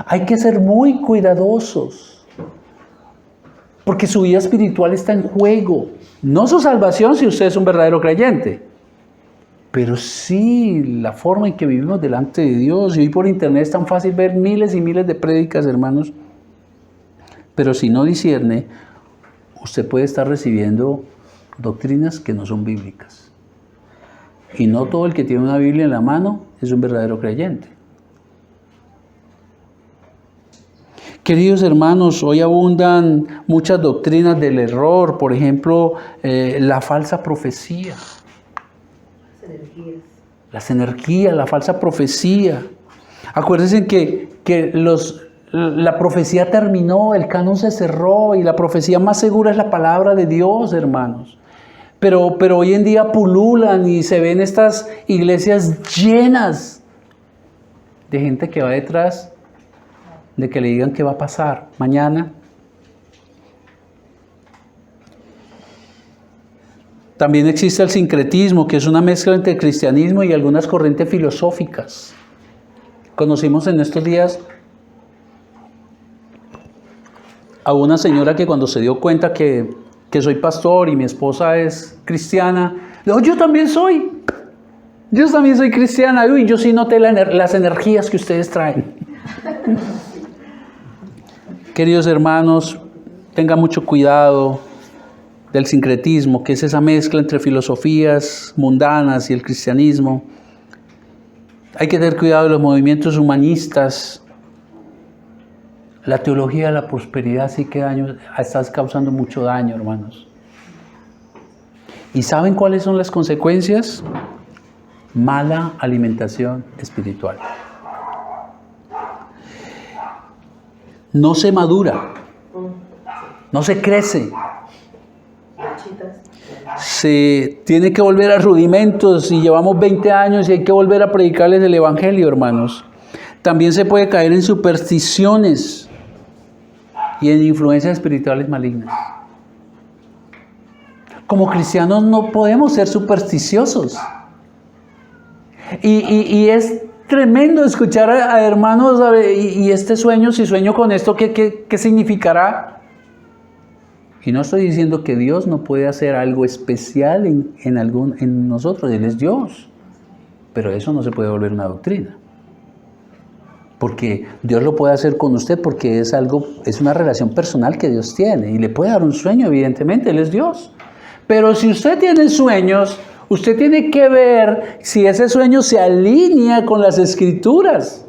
Hay que ser muy cuidadosos. Porque su vida espiritual está en juego. No su salvación si usted es un verdadero creyente. Pero sí la forma en que vivimos delante de Dios. Y hoy por internet es tan fácil ver miles y miles de prédicas, hermanos. Pero si no discierne, usted puede estar recibiendo doctrinas que no son bíblicas. Y no todo el que tiene una Biblia en la mano es un verdadero creyente. Queridos hermanos, hoy abundan muchas doctrinas del error, por ejemplo, la falsa profecía. las energías, la falsa profecía. Acuérdense que la profecía terminó, el canon se cerró y la profecía más segura es la palabra de Dios, hermanos. Pero hoy en día pululan y se ven estas iglesias llenas de gente que va detrás de que le digan qué va a pasar mañana. También existe el sincretismo, que es una mezcla entre el cristianismo y algunas corrientes filosóficas. Conocimos en estos días a una señora que cuando se dio cuenta que soy pastor y mi esposa es cristiana, dijo, yo también soy cristiana. Uy, yo sí noté las energías que ustedes traen. Queridos hermanos, tengan mucho cuidado del sincretismo, que es esa mezcla entre filosofías mundanas y el cristianismo. Hay que tener cuidado de los movimientos humanistas. La teología de la prosperidad sí que está causando mucho daño, hermanos. ¿Y saben cuáles son las consecuencias? Mala alimentación espiritual. No se madura, no se crece. Se tiene que volver a rudimentos y llevamos 20 años y hay que volver a predicarles el evangelio, hermanos. También se puede caer en supersticiones y en influencias espirituales malignas. Como cristianos no podemos ser supersticiosos. Y es tremendo escuchar a hermanos, y este sueño, si sueño con esto, ¿qué significará? Y no estoy diciendo que Dios no puede hacer algo especial en nosotros, Él es Dios. Pero eso no se puede volver una doctrina. Porque Dios lo puede hacer con usted porque es una relación personal que Dios tiene. Y le puede dar un sueño, evidentemente, Él es Dios. Pero si usted tiene sueños, usted tiene que ver si ese sueño se alinea con las Escrituras.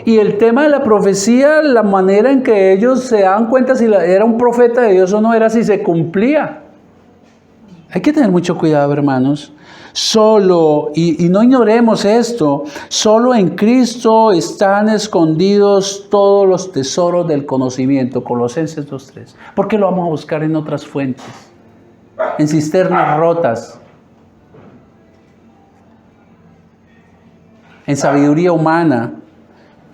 Y el tema de la profecía, la manera en que ellos se dan cuenta si era un profeta de Dios o no, era si se cumplía. Hay que tener mucho cuidado, hermanos. Solo, y no ignoremos esto, solo en Cristo están escondidos todos los tesoros del conocimiento. Colosenses 2:3. ¿Por qué lo vamos a buscar en otras fuentes? En cisternas rotas. En sabiduría humana.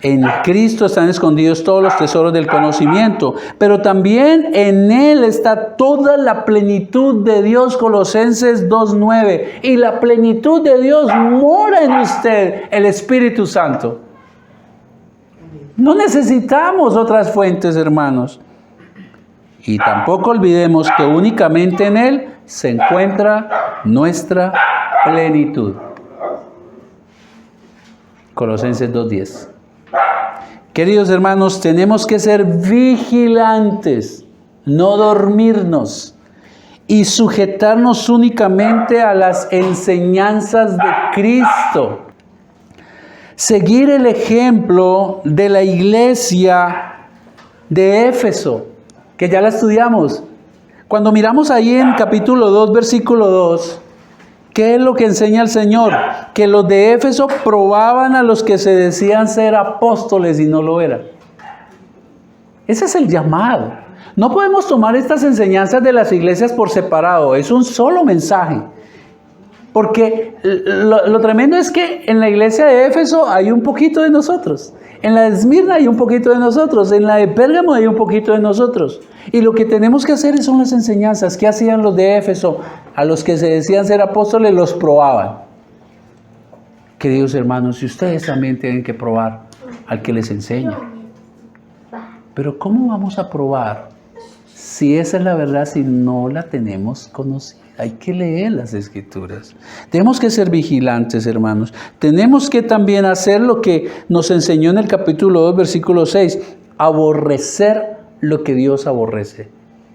En Cristo están escondidos todos los tesoros del conocimiento, pero también en Él está toda la plenitud de Dios, Colosenses 2:9, y la plenitud de Dios mora en usted, el Espíritu Santo. No necesitamos otras fuentes, hermanos. Y tampoco olvidemos que únicamente en Él se encuentra nuestra plenitud. Colosenses 2:10. Queridos hermanos, tenemos que ser vigilantes, no dormirnos y sujetarnos únicamente a las enseñanzas de Cristo. Seguir el ejemplo de la iglesia de Éfeso, que ya la estudiamos. Cuando miramos ahí en capítulo 2, versículo 2, ¿qué es lo que enseña el Señor? Que los de Éfeso probaban a los que se decían ser apóstoles y no lo eran. Ese es el llamado. No podemos tomar estas enseñanzas de las iglesias por separado. Es un solo mensaje. Porque lo tremendo es que en la iglesia de Éfeso hay un poquito de nosotros. En la de Esmirna hay un poquito de nosotros. En la de Pérgamo hay un poquito de nosotros. Y lo que tenemos que hacer son las enseñanzas. ¿Qué hacían los de Éfeso? A los que se decían ser apóstoles los probaban. Queridos hermanos, si ustedes también tienen que probar al que les enseña. Pero ¿cómo vamos a probar si esa es la verdad, si no la tenemos conocida? Hay que leer las Escrituras. Tenemos que ser vigilantes, hermanos. Tenemos que también hacer lo que nos enseñó en el capítulo 2, versículo 6. Aborrecer lo que Dios aborrece.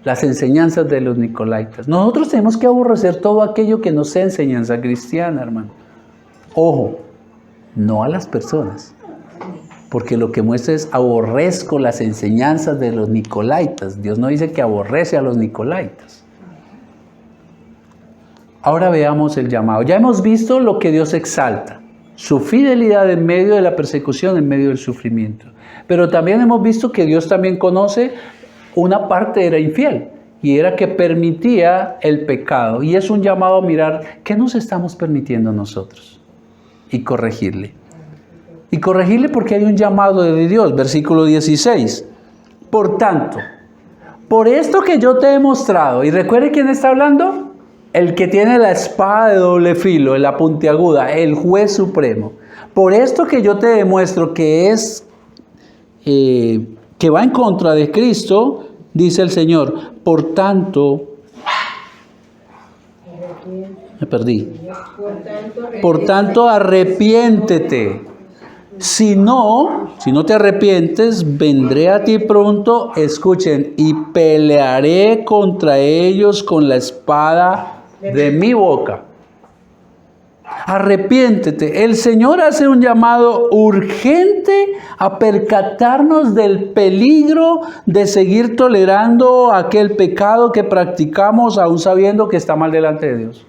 Las enseñanzas de los nicolaítas. Nosotros tenemos que aborrecer todo aquello que no sea enseñanza cristiana, hermano. Ojo, no a las personas. Porque lo que muestra es aborrezco las enseñanzas de los nicolaítas. Dios no dice que aborrece a los nicolaítas. Ahora veamos el llamado. Ya hemos visto lo que Dios exalta, su fidelidad en medio de la persecución, en medio del sufrimiento. Pero también hemos visto que Dios también conoce una parte era infiel y era que permitía el pecado. Y es un llamado a mirar qué nos estamos permitiendo nosotros y corregirle. Y corregirle porque hay un llamado de Dios, versículo 16. Por tanto, por esto que yo te he mostrado, y recuerde quién está hablando, el que tiene la espada de doble filo, la puntiaguda, el juez supremo. Por esto que yo te demuestro que es, que va en contra de Cristo, dice el Señor, por tanto, me perdí. Por tanto, arrepiéntete. Si no te arrepientes, vendré a ti pronto, escuchen, y pelearé contra ellos con la espada de mi boca. Arrepiéntete. El Señor hace un llamado urgente a percatarnos del peligro de seguir tolerando aquel pecado que practicamos aún sabiendo que está mal delante de Dios.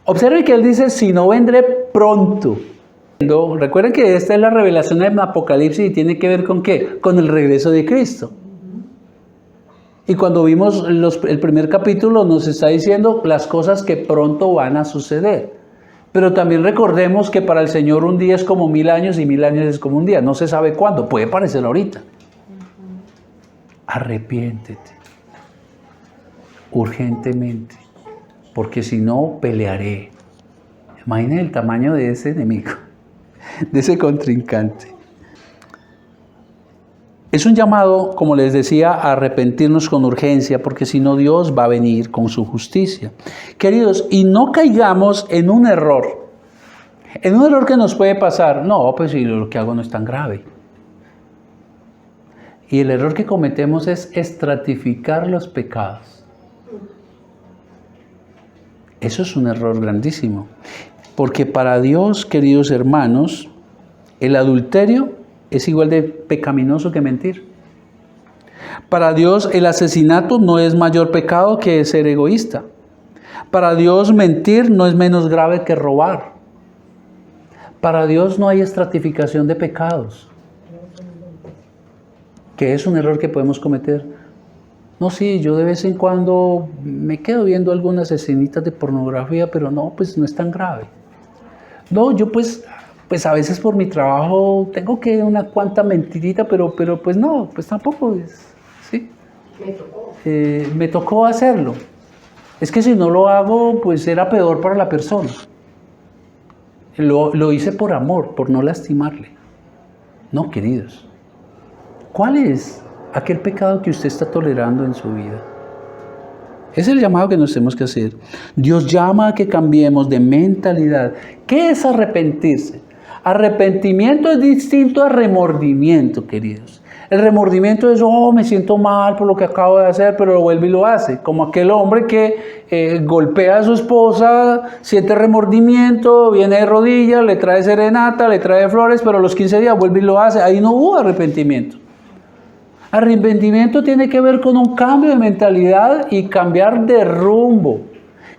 Observe que Él dice, si no vendré pronto. Recuerden que esta es la revelación del Apocalipsis y tiene que ver con ¿qué? Con el regreso de Cristo. Y cuando vimos el primer capítulo nos está diciendo las cosas que pronto van a suceder. Pero también recordemos que para el Señor un día es como 1000 años y 1000 años es como un día. No se sabe cuándo, puede parecer ahorita. Arrepiéntete. Urgentemente. Porque si no, pelearé. Imaginen el tamaño de ese enemigo, de ese contrincante. Es un llamado, como les decía, a arrepentirnos con urgencia, porque si no Dios va a venir con su justicia. Queridos, y no caigamos en un error. En un error que nos puede pasar, no, pues si lo que hago no es tan grave. Y el error que cometemos es estratificar los pecados. Eso es un error grandísimo. Porque para Dios, queridos hermanos, el adulterio es igual de pecaminoso que mentir. Para Dios el asesinato no es mayor pecado que ser egoísta. Para Dios mentir no es menos grave que robar. Para Dios no hay estratificación de pecados. Que es un error que podemos cometer. No, sí, yo de vez en cuando me quedo viendo algunas escenitas de pornografía, pero no, pues no es tan grave. No, yo pues a veces por mi trabajo tengo que una cuanta mentirita, pero pues no, pues tampoco es, ¿sí? Me tocó hacerlo. Es que si no lo hago, pues era peor para la persona. Lo hice por amor, por no lastimarle. No, queridos. ¿Cuál es aquel pecado que usted está tolerando en su vida? Es el llamado que nos tenemos que hacer. Dios llama a que cambiemos de mentalidad. ¿Qué es arrepentirse? Arrepentimiento es distinto a remordimiento, queridos. El remordimiento es, me siento mal por lo que acabo de hacer, pero lo vuelve y lo hace. Como aquel hombre que golpea a su esposa, siente remordimiento, viene de rodillas, le trae serenata, le trae flores, pero a los 15 días vuelve y lo hace. Ahí no hubo arrepentimiento. Arrepentimiento tiene que ver con un cambio de mentalidad y cambiar de rumbo.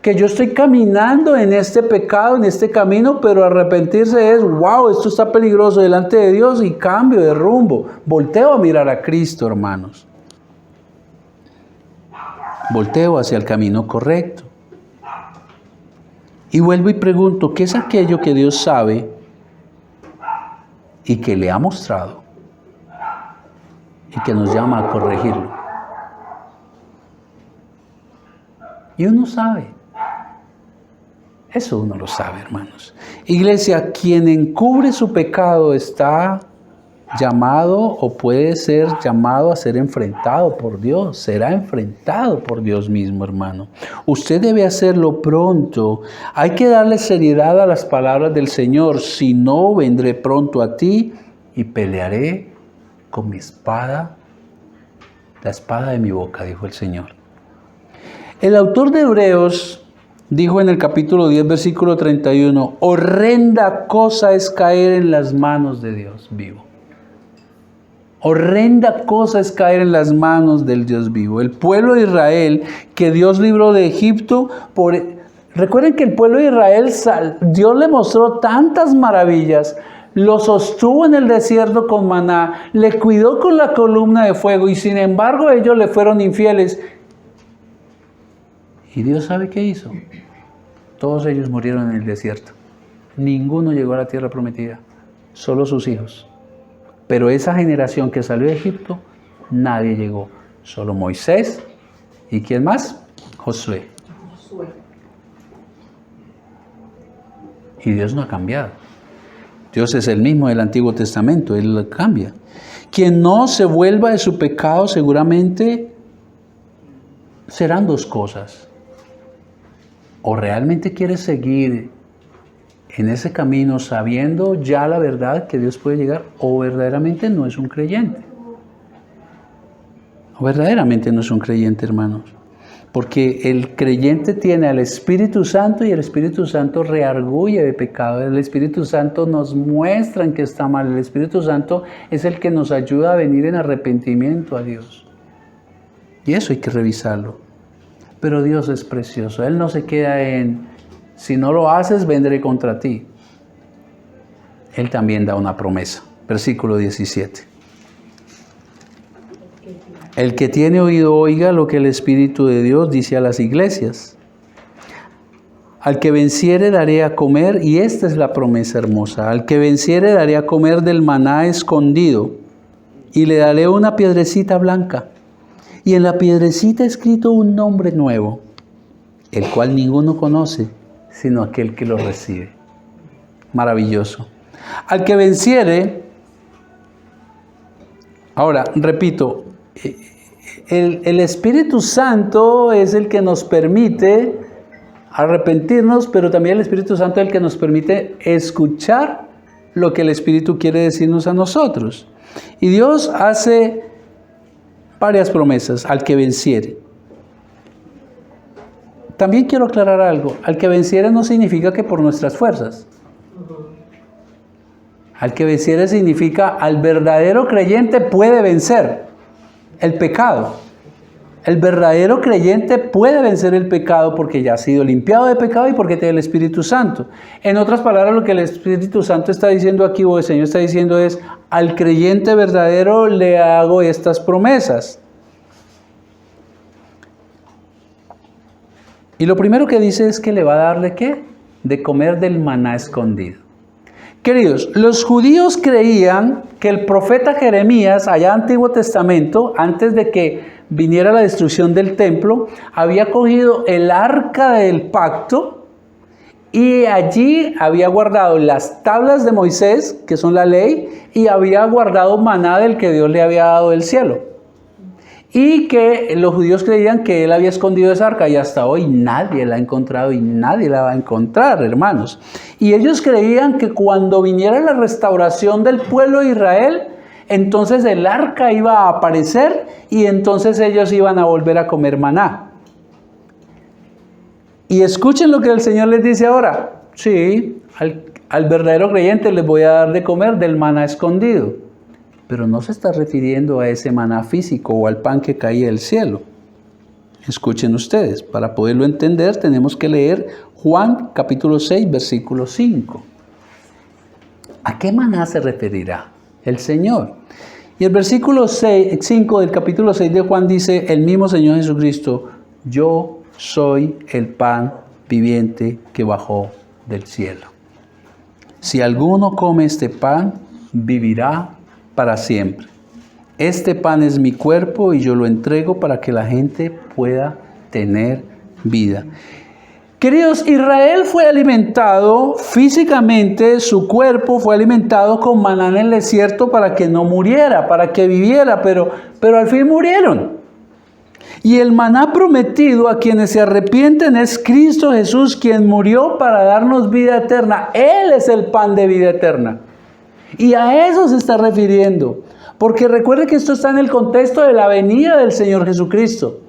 Que yo estoy caminando en este pecado, en este camino, pero arrepentirse es, wow, esto está peligroso delante de Dios y cambio de rumbo. Volteo a mirar a Cristo, hermanos. Volteo hacia el camino correcto. Y vuelvo y pregunto, ¿qué es aquello que Dios sabe y que le ha mostrado y que nos llama a corregirlo? Y uno sabe. Eso uno lo sabe, hermanos. Iglesia, quien encubre su pecado está llamado o puede ser llamado a ser enfrentado por Dios. Será enfrentado por Dios mismo, hermano. Usted debe hacerlo pronto. Hay que darle seriedad a las palabras del Señor. Si no, vendré pronto a ti y pelearé con mi espada, la espada de mi boca, dijo el Señor. El autor de Hebreos dijo en el capítulo 10, versículo 31, horrenda cosa es caer en las manos de Dios vivo. Horrenda cosa es caer en las manos del Dios vivo. El pueblo de Israel que Dios libró de Egipto, Recuerden que el pueblo de Israel, Dios le mostró tantas maravillas, lo sostuvo en el desierto con maná, le cuidó con la columna de fuego y sin embargo ellos le fueron infieles. ¿Y Dios sabe qué hizo? Todos ellos murieron en el desierto. Ninguno llegó a la tierra prometida, solo sus hijos. Pero esa generación que salió de Egipto, nadie llegó. Solo Moisés y ¿quién más? Josué. Y Dios no ha cambiado. Dios es el mismo del Antiguo Testamento, Él lo cambia. Quien no se vuelva de su pecado seguramente serán dos cosas. O realmente quiere seguir en ese camino sabiendo ya la verdad que Dios puede llegar, o verdaderamente no es un creyente. O verdaderamente no es un creyente, hermanos. Porque el creyente tiene al Espíritu Santo y el Espíritu Santo reargulle de pecado. El Espíritu Santo nos muestra en que está mal. El Espíritu Santo es el que nos ayuda a venir en arrepentimiento a Dios. Y eso hay que revisarlo. Pero Dios es precioso. Él no se queda en, si no lo haces, vendré contra ti. Él también da una promesa. Versículo 17. El que tiene oído oiga lo que el Espíritu de Dios dice a las iglesias. Al que venciere daré a comer, y esta es la promesa hermosa, al que venciere daré a comer del maná escondido, y le daré una piedrecita blanca, y en la piedrecita escrito un nombre nuevo, el cual ninguno conoce, sino aquel que lo recibe. Maravilloso. Al que venciere, ahora, repito, el Espíritu Santo es el que nos permite arrepentirnos, pero también el Espíritu Santo es el que nos permite escuchar lo que el Espíritu quiere decirnos a nosotros. Y Dios hace varias promesas al que venciere. También quiero aclarar algo. Al que venciere no significa que por nuestras fuerzas. Al que venciere significa al verdadero creyente puede vencer el pecado. El verdadero creyente puede vencer el pecado porque ya ha sido limpiado de pecado y porque tiene el Espíritu Santo. En otras palabras, lo que el Espíritu Santo está diciendo aquí, o el Señor está diciendo es, al creyente verdadero le hago estas promesas. Y lo primero que dice es que le va a dar ¿de qué? De comer del maná escondido. Queridos, los judíos creían que el profeta Jeremías, allá en Antiguo Testamento, antes de que viniera la destrucción del templo, había cogido el arca del pacto y allí había guardado las tablas de Moisés, que son la ley, y había guardado maná del que Dios le había dado del cielo. Y que los judíos creían que él había escondido esa arca y hasta hoy nadie la ha encontrado y nadie la va a encontrar, hermanos. Y ellos creían que cuando viniera la restauración del pueblo de Israel, entonces el arca iba a aparecer y entonces ellos iban a volver a comer maná. Y escuchen lo que el Señor les dice ahora. Sí, al verdadero creyente les voy a dar de comer del maná escondido. Pero no se está refiriendo a ese maná físico o al pan que caía del cielo. Escuchen ustedes, para poderlo entender tenemos que leer Juan capítulo 6, versículo 5. ¿A qué maná se referirá el Señor? Y el versículo 5 del capítulo 6 de Juan dice, el mismo Señor Jesucristo, yo soy el pan viviente que bajó del cielo. Si alguno come este pan, vivirá para siempre. Este pan es mi cuerpo y yo lo entrego para que la gente pueda tener vida. Queridos, Israel fue alimentado físicamente, su cuerpo fue alimentado con maná en el desierto para que no muriera, para que viviera, pero al fin murieron. Y el maná prometido a quienes se arrepienten es Cristo Jesús, quien murió para darnos vida eterna. Él es el pan de vida eterna. Y a eso se está refiriendo, porque recuerde que esto está en el contexto de la venida del Señor Jesucristo.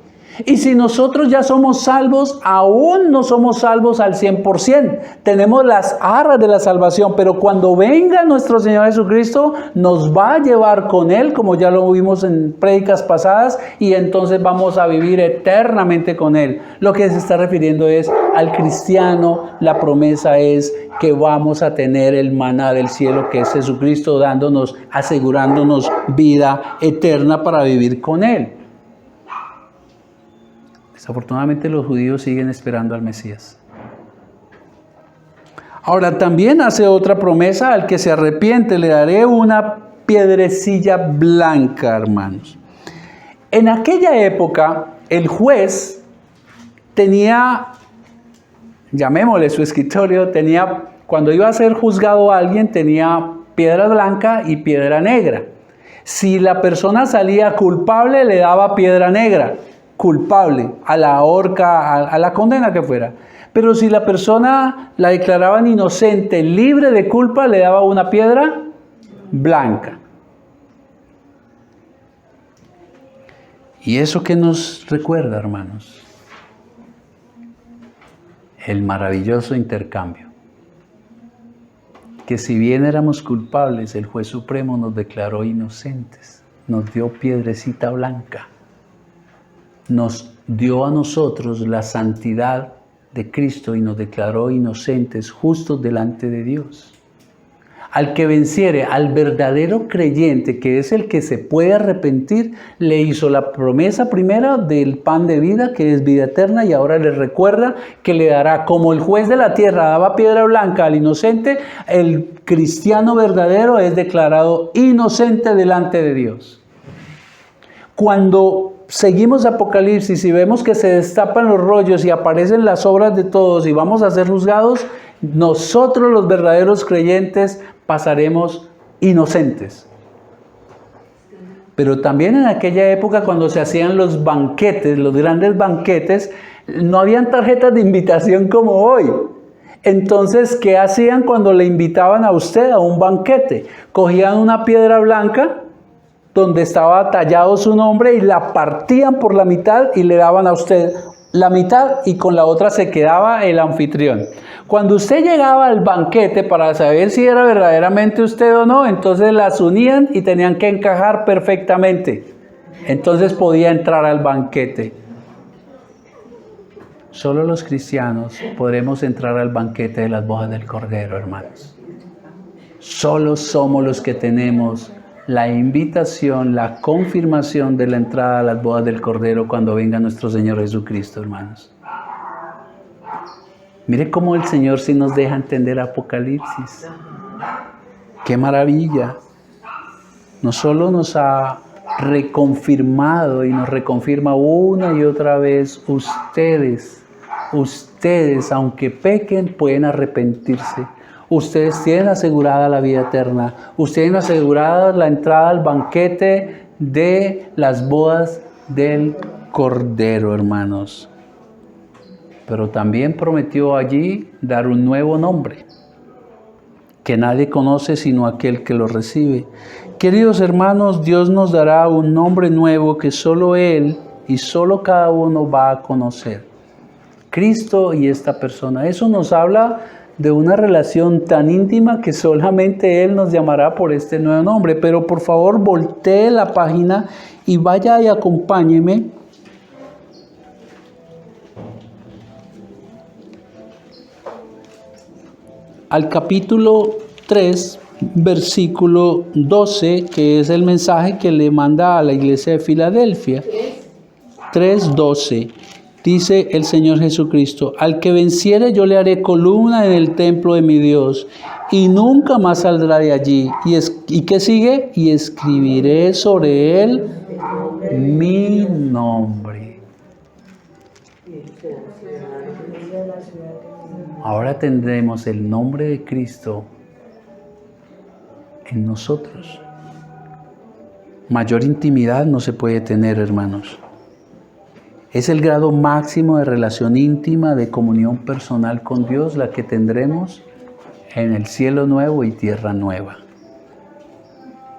Y si nosotros ya somos salvos, aún no somos salvos al 100%. Tenemos las arras de la salvación, pero cuando venga nuestro Señor Jesucristo, nos va a llevar con Él, como ya lo vimos en prédicas pasadas, y entonces vamos a vivir eternamente con Él. Lo que se está refiriendo es al cristiano, la promesa es que vamos a tener el maná del cielo, que es Jesucristo dándonos, asegurándonos vida eterna para vivir con Él. Desafortunadamente los judíos siguen esperando al Mesías. Ahora también hace otra promesa: al que se arrepiente le daré una piedrecilla blanca, hermanos. En aquella época el juez tenía, llamémosle su escritorio, cuando iba a ser juzgado a alguien, tenía piedra blanca y piedra negra. Si la persona salía culpable, le daba piedra negra. Culpable, a la horca, a la condena que fuera. Pero si la persona la declaraban inocente, libre de culpa, le daba una piedra blanca. ¿Y eso qué nos recuerda, hermanos? El maravilloso intercambio. Que si bien éramos culpables, el juez supremo nos declaró inocentes. Nos dio piedrecita blanca. Nos dio a nosotros la santidad de Cristo y nos declaró inocentes, justos delante de Dios. Al que venciere, al verdadero creyente, que es el que se puede arrepentir, le hizo la promesa primera del pan de vida, que es vida eterna, y ahora le recuerda que le dará, como el juez de la tierra daba piedra blanca al inocente, el cristiano verdadero es declarado inocente delante de Dios. Cuando seguimos Apocalipsis y vemos que se destapan los rollos y aparecen las obras de todos y vamos a ser juzgados, nosotros los verdaderos creyentes pasaremos inocentes. Pero también en aquella época, cuando se hacían los banquetes, los grandes banquetes, no habían tarjetas de invitación como hoy. Entonces, ¿qué hacían cuando le invitaban a usted a un banquete? Cogían una piedra blanca donde estaba tallado su nombre y la partían por la mitad y le daban a usted la mitad y con la otra se quedaba el anfitrión. Cuando usted llegaba al banquete para saber si era verdaderamente usted o no, entonces las unían y tenían que encajar perfectamente. Entonces podía entrar al banquete. Solo los cristianos podremos entrar al banquete de las bodas del Cordero, hermanos. Solo somos los que tenemos la invitación, la confirmación de la entrada a las bodas del Cordero cuando venga nuestro Señor Jesucristo, hermanos. Mire cómo el Señor sí nos deja entender Apocalipsis. ¡Qué maravilla! No solo nos ha reconfirmado y nos reconfirma una y otra vez, ustedes, aunque pequen, pueden arrepentirse. Ustedes tienen asegurada la vida eterna. Ustedes tienen asegurada la entrada al banquete de las bodas del Cordero, hermanos. Pero también prometió allí dar un nuevo nombre, que nadie conoce sino aquel que lo recibe. Queridos hermanos, Dios nos dará un nombre nuevo que solo Él y solo cada uno va a conocer. Cristo y esta persona. Eso nos habla de una relación tan íntima que solamente Él nos llamará por este nuevo nombre. Pero por favor, voltee la página y vaya y acompáñeme al capítulo 3, versículo 12, que es el mensaje que le manda a la iglesia de Filadelfia. 3:12. Dice el Señor Jesucristo: al que venciere yo le haré columna en el templo de mi Dios, y nunca más saldrá de allí. ¿Y qué sigue? Y escribiré sobre él mi nombre. Ahora tendremos el nombre de Cristo en nosotros. Mayor intimidad no se puede tener, hermanos. Es el grado máximo de relación íntima, de comunión personal con Dios, la que tendremos en el cielo nuevo y tierra nueva.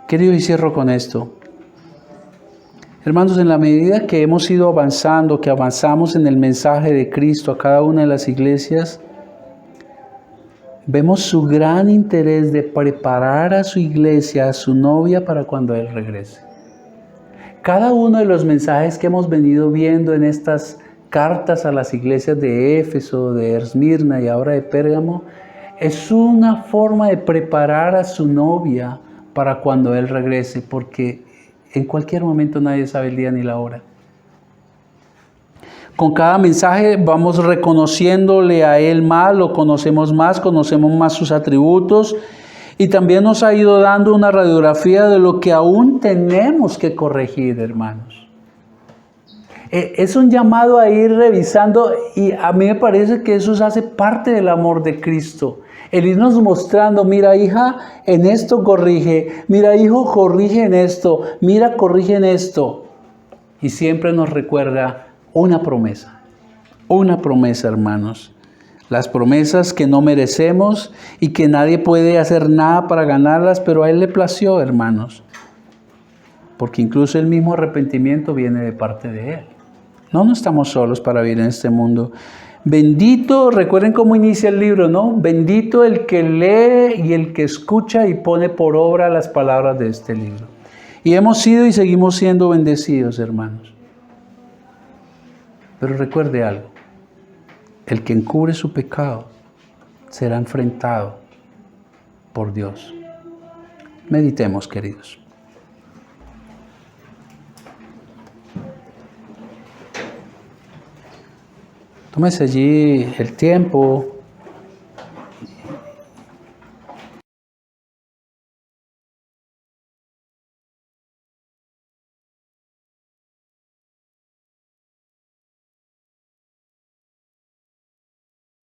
Querido, y cierro con esto. Hermanos, en la medida que hemos ido avanzando, que avanzamos en el mensaje de Cristo a cada una de las iglesias, vemos su gran interés de preparar a su iglesia, a su novia, para cuando Él regrese. Cada uno de los mensajes que hemos venido viendo en estas cartas a las iglesias de Éfeso, de Esmirna y ahora de Pérgamo, es una forma de preparar a su novia para cuando Él regrese, porque en cualquier momento nadie sabe el día ni la hora. Con cada mensaje vamos reconociéndole a Él más, lo conocemos más sus atributos, y también nos ha ido dando una radiografía de lo que aún tenemos que corregir, hermanos. Es un llamado a ir revisando, y a mí me parece que eso hace parte del amor de Cristo. El irnos mostrando, mira hija, en esto corrige, mira hijo, corrige en esto, mira, corrige en esto. Y siempre nos recuerda una promesa, hermanos. Las promesas que no merecemos y que nadie puede hacer nada para ganarlas, pero a Él le plació, hermanos. Porque incluso el mismo arrepentimiento viene de parte de Él. No estamos solos para vivir en este mundo. Bendito, recuerden cómo inicia el libro, ¿no? Bendito el que lee y el que escucha y pone por obra las palabras de este libro. Y hemos sido y seguimos siendo bendecidos, hermanos. Pero recuerde algo. El que encubre su pecado será enfrentado por Dios. Meditemos, queridos. Tómese allí el tiempo